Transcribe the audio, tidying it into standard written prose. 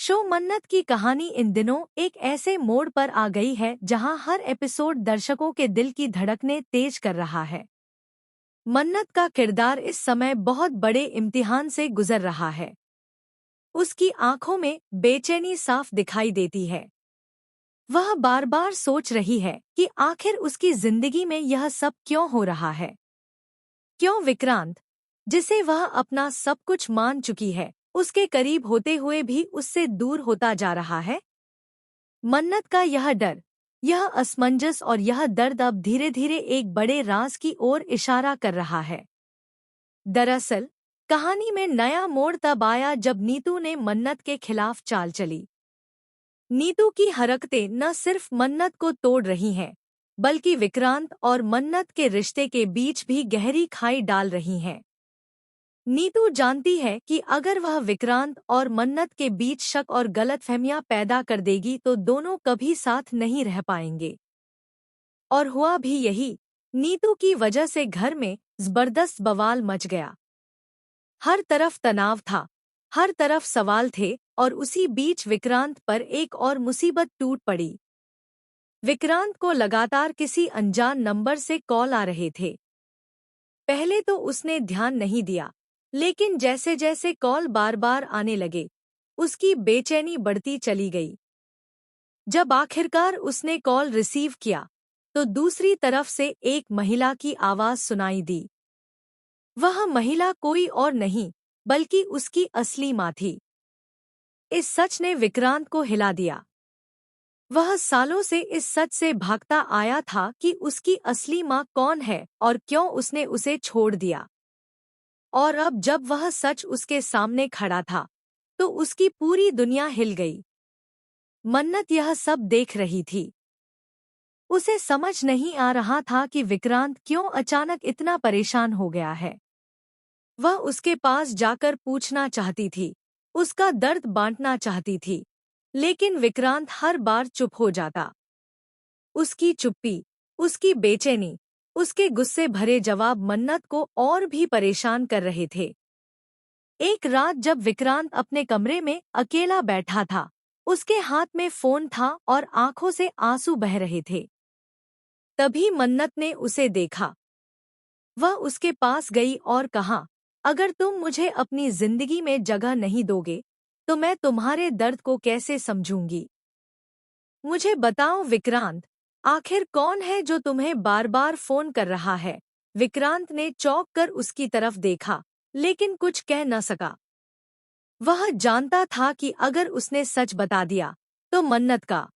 Show मन्नत की कहानी इन दिनों एक ऐसे मोड़ पर आ गई है जहां हर एपिसोड दर्शकों के दिल की धड़कनें तेज कर रहा है। मन्नत का किरदार इस समय बहुत बड़े इम्तिहान से गुजर रहा है। उसकी आंखों में बेचैनी साफ दिखाई देती है। वह बार बार सोच रही है कि आखिर उसकी जिंदगी में यह सब क्यों हो रहा है। क्यों विक्रांत, जिसे वह अपना सब कुछ मान चुकी है, उसके करीब होते हुए भी उससे दूर होता जा रहा है। मन्नत का यह डर, यह असमंजस और यह दर्द अब धीरे धीरे एक बड़े राज की ओर इशारा कर रहा है। दरअसल कहानी में नया मोड़ तब आया जब नीतू ने मन्नत के खिलाफ चाल चली। नीतू की हरकतें न सिर्फ मन्नत को तोड़ रही हैं, बल्कि विक्रांत और मन्नत के रिश्ते के बीच भी गहरी खाई डाल रही हैं। नीतू जानती है कि अगर वह विक्रांत और मन्नत के बीच शक और गलतफहमियां पैदा कर देगी तो दोनों कभी साथ नहीं रह पाएंगे। और हुआ भी यही। नीतू की वजह से घर में जबरदस्त बवाल मच गया। हर तरफ तनाव था, हर तरफ सवाल थे, और उसी बीच विक्रांत पर एक और मुसीबत टूट पड़ी। विक्रांत को लगातार किसी अनजान नंबर से कॉल आ रहे थे। पहले तो उसने ध्यान नहीं दिया, लेकिन जैसे जैसे कॉल बार बार आने लगे, उसकी बेचैनी बढ़ती चली गई। जब आखिरकार उसने कॉल रिसीव किया, तो दूसरी तरफ से एक महिला की आवाज सुनाई दी। वह महिला कोई और नहीं, बल्कि उसकी असली माँ थी। इस सच ने विक्रांत को हिला दिया। वह सालों से इस सच से भागता आया था कि उसकी असली माँ कौन है और क्यों उसने उसे छोड़ दिया। और अब जब वह सच उसके सामने खड़ा था, तो उसकी पूरी दुनिया हिल गई। मन्नत यह सब देख रही थी। उसे समझ नहीं आ रहा था कि विक्रांत क्यों अचानक इतना परेशान हो गया है। वह उसके पास जाकर पूछना चाहती थी, उसका दर्द बांटना चाहती थी, लेकिन विक्रांत हर बार चुप हो जाता। उसकी चुप्पी, उसकी बेचैनी, उसके गुस्से भरे जवाब मन्नत को और भी परेशान कर रहे थे। एक रात जब विक्रांत अपने कमरे में अकेला बैठा था, उसके हाथ में फोन था और आंखों से आंसू बह रहे थे। तभी मन्नत ने उसे देखा। वह उसके पास गई और कहा, अगर तुम मुझे अपनी जिंदगी में जगह नहीं दोगे, तो मैं तुम्हारे दर्द को कैसे समझूंगी। मुझे बताओ विक्रांत, आखिर कौन है जो तुम्हें बार बार फोन कर रहा है। विक्रांत ने चौंक कर उसकी तरफ देखा, लेकिन कुछ कह न सका। वह जानता था कि अगर उसने सच बता दिया, तो मन्नत का